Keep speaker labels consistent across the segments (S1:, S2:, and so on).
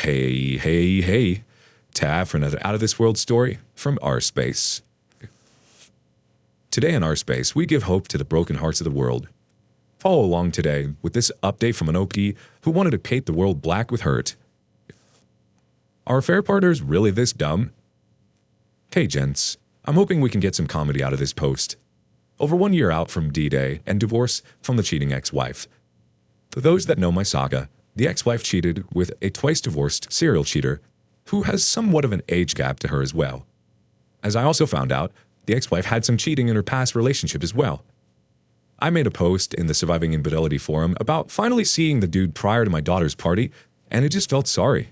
S1: Hey. Tab for another out-of-this-world story from our space. Today in our space, we give hope to the broken hearts of the world. Follow along today with this update from an OP who wanted to paint the world black with hurt. Are affair partners really this dumb? Hey gents, I'm hoping we can get some comedy out of this post. Over 1 year out from D-Day and divorce from the cheating ex-wife. For those that know my saga, the ex-wife cheated with a twice-divorced serial cheater who has somewhat of an age gap to her as well. As I also found out, the ex-wife had some cheating in her past relationship as well. I made a post in the Surviving Infidelity forum about finally seeing the dude prior to my daughter's party, and it just felt sorry.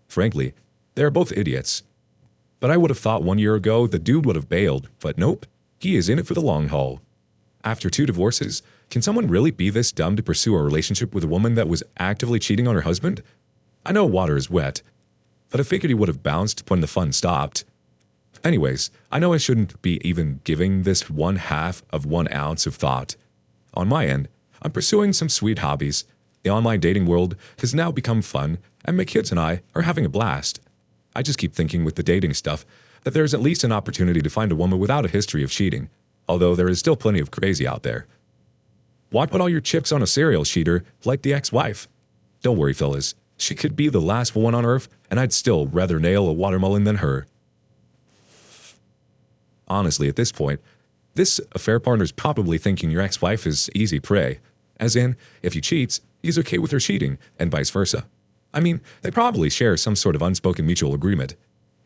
S1: Frankly, they are both idiots. But I would have thought 1 year ago the dude would have bailed, but nope, he is in it for the long haul. After 2 divorces, can someone really be this dumb to pursue a relationship with a woman that was actively cheating on her husband? I know water is wet, but I figured he would have bounced when the fun stopped. Anyways, I know I shouldn't be even giving this 1/2 of 1 ounce of thought. On my end, I'm pursuing some sweet hobbies. The online dating world has now become fun, and my kids and I are having a blast. I just keep thinking with the dating stuff that there's at least an opportunity to find a woman without a history of cheating, although there is still plenty of crazy out there. Why put all your chips on a serial cheater like the ex-wife? Don't worry, fellas. She could be the last one on Earth, and I'd still rather nail a watermelon than her. Honestly, at this point, this affair partner's probably thinking your ex-wife is easy prey. As in, if he cheats, he's okay with her cheating, and vice versa. I mean, they probably share some sort of unspoken mutual agreement.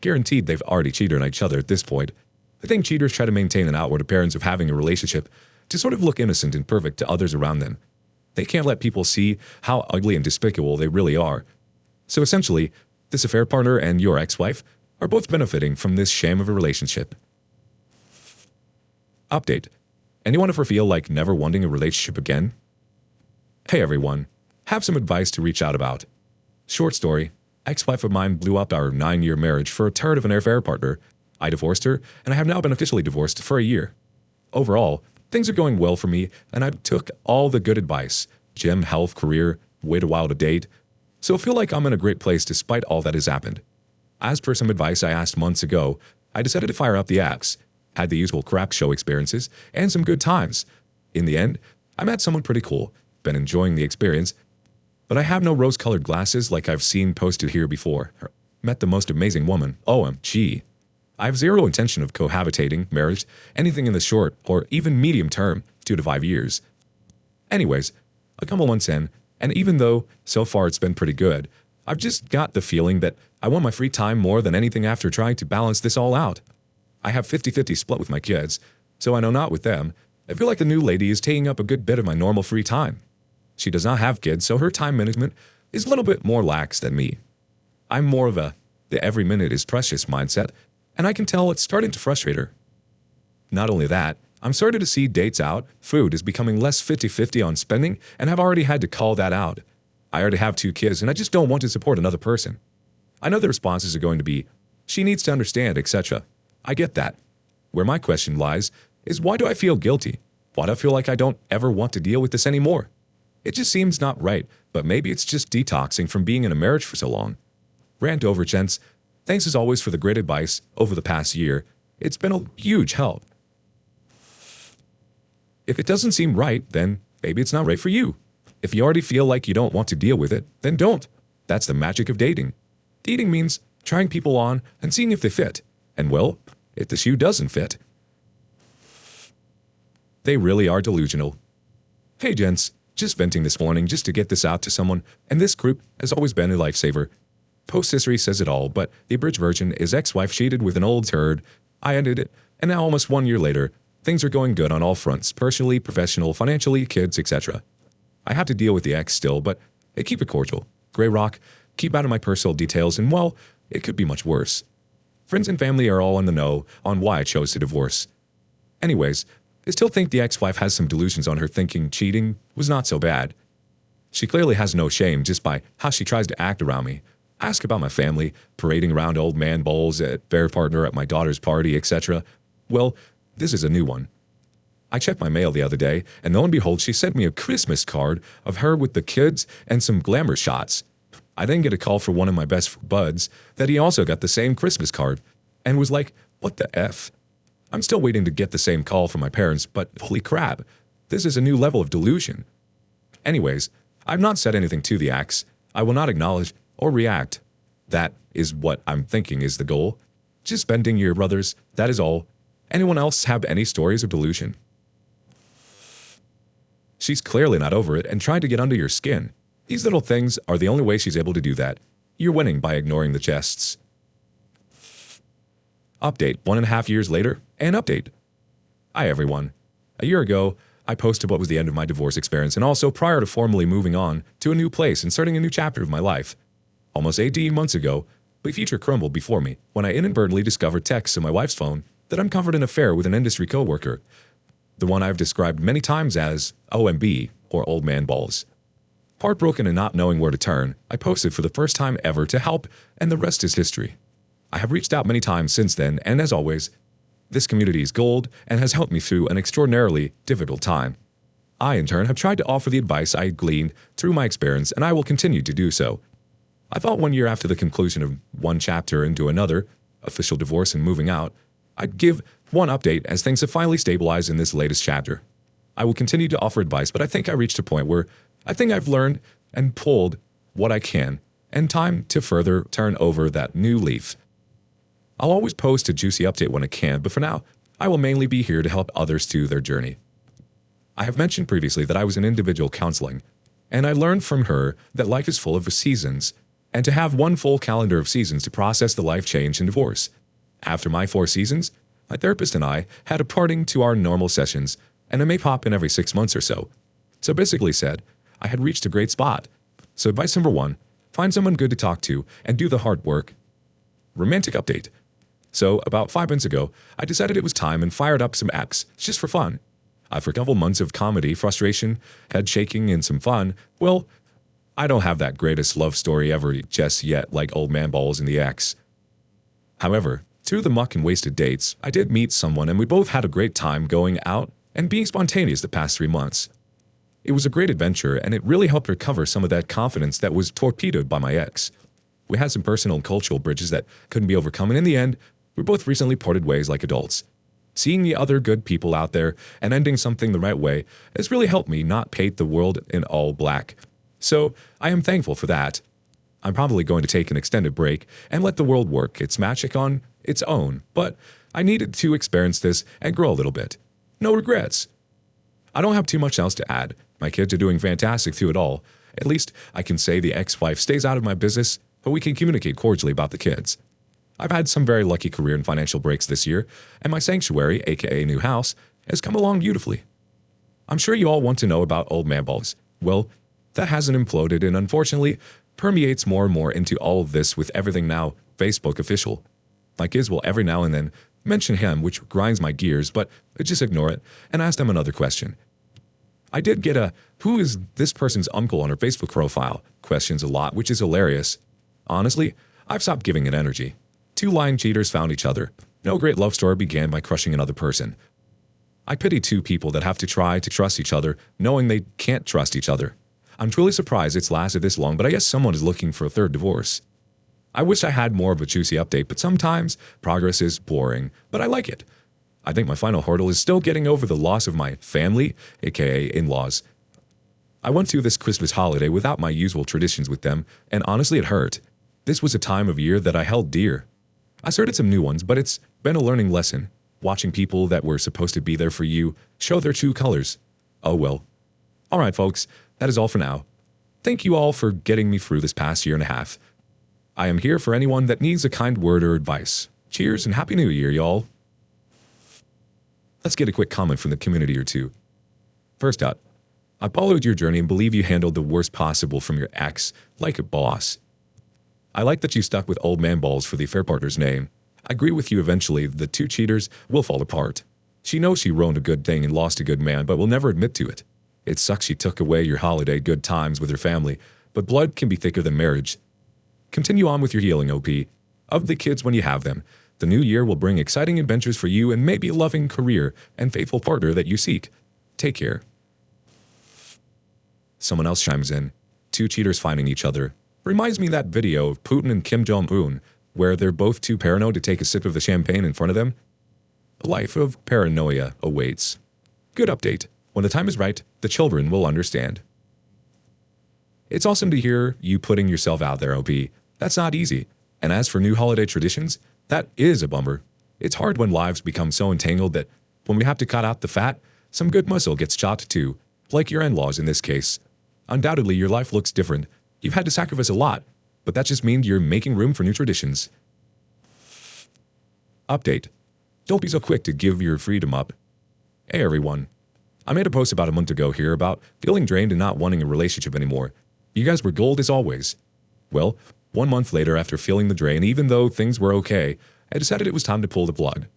S1: Guaranteed they've already cheated on each other at this point. I think cheaters try to maintain an outward appearance of having a relationship to sort of look innocent and perfect to others around them. They can't let people see how ugly and despicable they really are. So essentially, this affair partner and your ex-wife are both benefiting from this sham of a relationship. Update. Anyone ever feel like never wanting a relationship again? Hey everyone, have some advice to reach out about. Short story, ex-wife of mine blew up our 9-year marriage for a turd of an affair partner. I divorced her, and I have now been officially divorced for a year. Overall, things are going well for me, and I took all the good advice. Gym, health, career, wait a while to date. So I feel like I'm in a great place despite all that has happened. As per some advice I asked months ago, I decided to fire up the apps, had the usual crap show experiences, and some good times. In the end, I met someone pretty cool, been enjoying the experience, but I have no rose-colored glasses like I've seen posted here before. Met the most amazing woman, OMG. I have zero intention of cohabitating, marriage, anything in the short or even medium term, 2 to 5 years. Anyways, a couple months in, and even though so far it's been pretty good, I've just got the feeling that I want my free time more than anything after trying to balance this all out. I have 50-50 split with my kids, so I know not with them. I feel like the new lady is taking up a good bit of my normal free time. She does not have kids, so her time management is a little bit more lax than me. I'm more of the every minute is precious mindset, and I can tell it's starting to frustrate her. Not only that, I'm starting to see dates out, food is becoming less 50-50 on spending, and I've already had to call that out. I already have 2 kids, and I just don't want to support another person. I know the responses are going to be, she needs to understand, etc. I get that. Where my question lies is why do I feel guilty? Why do I feel like I don't ever want to deal with this anymore? It just seems not right, but maybe it's just detoxing from being in a marriage for so long. Rant over, gents. Thanks as always for the great advice over the past year. It's been a huge help. If it doesn't seem right, then maybe it's not right for you. If you already feel like you don't want to deal with it, then don't. That's the magic of dating. Dating means trying people on and seeing if they fit. And well, if the shoe doesn't fit, they really are delusional. Hey gents, just venting this morning just to get this out to someone, and this group has always been a lifesaver. Post history says it all, but the abridged version is ex-wife cheated with an old turd. I ended it, and now almost 1 year later, things are going good on all fronts, personally, professional, financially, kids, etc. I have to deal with the ex still, but I keep it cordial. Grey rock, keep out of my personal details, and well, it could be much worse. Friends and family are all in the know on why I chose to divorce. Anyways, I still think the ex-wife has some delusions on her thinking cheating was not so bad. She clearly has no shame just by how she tries to act around me. Ask about my family, parading around old man bowls at bear partner at my daughter's party, etc. Well, this is a new one. I checked my mail the other day, and lo and behold, she sent me a Christmas card of her with the kids and some glamour shots. I then get a call from one of my best buds that he also got the same Christmas card and was like, what the F? I'm still waiting to get the same call from my parents, but holy crap, this is a new level of delusion. Anyways, I've not said anything to the ex. I will not acknowledge or react. That is what I'm thinking is the goal. Just bending your brothers, that is all. Anyone else have any stories of delusion? She's clearly not over it and trying to get under your skin. These little things are the only way she's able to do that. You're winning by ignoring the jests. Update 1.5 years later, and update. Hi everyone. A year ago, I posted what was the end of my divorce experience and also prior to formally moving on to a new place and starting a new chapter of my life. Almost 18 months ago, my future crumbled before me when I inadvertently discovered texts on my wife's phone that uncovered an affair with an industry coworker. The one I've described many times as OMB, or Old Man Balls. Heartbroken and not knowing where to turn, I posted for the first time ever to help, and the rest is history. I have reached out many times since then, and as always, this community is gold and has helped me through an extraordinarily difficult time. I, in turn, have tried to offer the advice I gleaned through my experience, and I will continue to do so. I thought 1 year after the conclusion of one chapter into another, official divorce and moving out, I'd give one update as things have finally stabilized in this latest chapter. I will continue to offer advice, but I think I reached a point where I think I've learned and pulled what I can, and time to further turn over that new leaf. I'll always post a juicy update when I can, but for now, I will mainly be here to help others through their journey. I have mentioned previously that I was in individual counseling, and I learned from her that life is full of seasons, and to have one full calendar of seasons to process the life change and divorce. After my 4 seasons, my therapist and I had a parting to our normal sessions, and I may pop in every 6 months or so. So basically said, I had reached a great spot. So advice number 1, find someone good to talk to and do the hard work. Romantic update. So about 5 months ago, I decided it was time and fired up some apps just for fun. After a couple months of comedy, frustration, head shaking, and some fun, well, I don't have that greatest love story ever just yet like Old Man Balls and the ex. However, through the muck and wasted dates, I did meet someone and we both had a great time going out and being spontaneous the past 3 months. It was a great adventure and it really helped recover some of that confidence that was torpedoed by my ex. We had some personal and cultural bridges that couldn't be overcome, and in the end, we both recently parted ways like adults. Seeing the other good people out there and ending something the right way has really helped me not paint the world in all black. So I am thankful for that. I'm probably going to take an extended break and let the world work its magic on its own, but I needed to experience this and grow a little bit. No regrets. I don't have too much else to add. My kids are doing fantastic through it all. At least I can say the ex-wife stays out of my business, but we can communicate cordially about the kids. I've had some very lucky career and financial breaks this year, and my sanctuary, aka new house, has come along beautifully. I'm sure you all want to know about Old Man Balls. Well, that hasn't imploded and unfortunately permeates more and more into all of this with everything now Facebook official. My kids will every now and then mention him, which grinds my gears, but I just ignore it and ask them another question. I did get a "who is this person's uncle" on her Facebook profile questions a lot, which is hilarious. Honestly, I've stopped giving it energy. 2 lying cheaters found each other. No great love story began by crushing another person. I pity 2 people that have to try to trust each other, knowing they can't trust each other. I'm truly surprised it's lasted this long, but I guess someone is looking for a 3rd divorce. I wish I had more of a juicy update, but sometimes progress is boring, but I like it. I think my final hurdle is still getting over the loss of my family, aka in-laws. I went through this Christmas holiday without my usual traditions with them, and honestly it hurt. This was a time of year that I held dear. I started some new ones, but it's been a learning lesson, watching people that were supposed to be there for you show their true colors. Oh well. Alright folks, that is all for now. Thank you all for getting me through this past year and a half. I am here for anyone that needs a kind word or advice. Cheers and Happy New Year, y'all. Let's get a quick comment from the community or two. First up, I followed your journey and believe you handled the worst possible from your ex like a boss. I like that you stuck with Old Man Balls for the affair partner's name. I agree with you, eventually the 2 cheaters will fall apart. She knows she ruined a good thing and lost a good man, but will never admit to it. It sucks she took away your holiday good times with her family, but blood can be thicker than marriage. Continue on with your healing, OP. Of the kids when you have them, the new year will bring exciting adventures for you and maybe a loving career and faithful partner that you seek. Take care. Someone else chimes in. 2 cheaters finding each other. Reminds me of that video of Putin and Kim Jong-un, where they're both too paranoid to take a sip of the champagne in front of them. A life of paranoia awaits. Good update. When the time is right, the children will understand. It's awesome to hear you putting yourself out there, OP. That's not easy. And as for new holiday traditions, that is a bummer. It's hard when lives become so entangled that when we have to cut out the fat, some good muscle gets chopped too, like your in-laws in this case. Undoubtedly, your life looks different. You've had to sacrifice a lot, but that just means you're making room for new traditions. Update. Don't be so quick to give your freedom up. Hey everyone. I made a post about a month ago here about feeling drained and not wanting a relationship anymore. You guys were gold as always. Well, 1 month later after feeling the drain, even though things were okay, I decided it was time to pull the plug.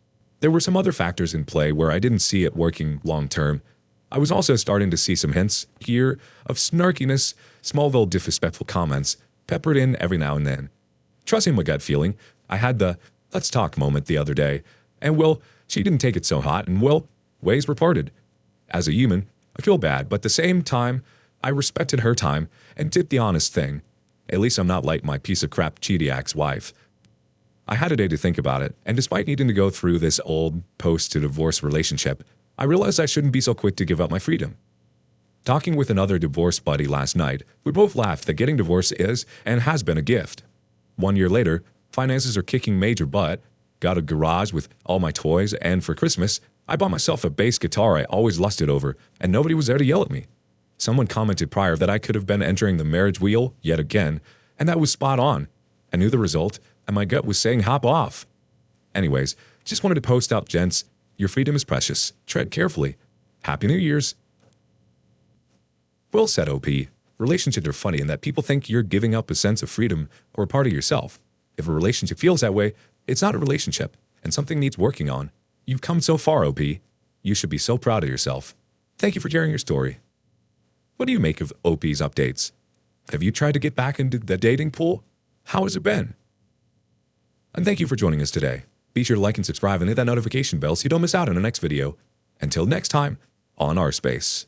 S1: There were some other factors in play where I didn't see it working long term. I was also starting to see some hints here of snarkiness, small disrespectful comments, peppered in every now and then. Trusting my gut feeling, I had the let's talk moment the other day, and well, she didn't take it so hot, and well, ways were parted. As a human, I feel bad, but at the same time, I respected her time and did the honest thing. At least I'm not like my piece of crap Chediac's wife. I had a day to think about it, and despite needing to go through this old post-to-divorce relationship, I realized I shouldn't be so quick to give up my freedom. Talking with another divorce buddy last night, we both laughed that getting divorced is and has been a gift. 1 year later, finances are kicking major butt, got a garage with all my toys, and for Christmas, I bought myself a bass guitar I always lusted over, and nobody was there to yell at me. Someone commented prior that I could have been entering the marriage wheel yet again, and that was spot on. I knew the result, and my gut was saying hop off. Anyways, just wanted to post out, gents. Your freedom is precious. Tread carefully. Happy New Year's. Well said, OP. Relationships are funny in that people think you're giving up a sense of freedom or a part of yourself. If a relationship feels that way, it's not a relationship, and something needs working on. You've come so far, OP. You should be so proud of yourself. Thank you for sharing your story. What do you make of OP's updates? Have you tried to get back into the dating pool? How has it been? And thank you for joining us today. Be sure to like and subscribe and hit that notification bell so you don't miss out on the next video. Until next time, on our space.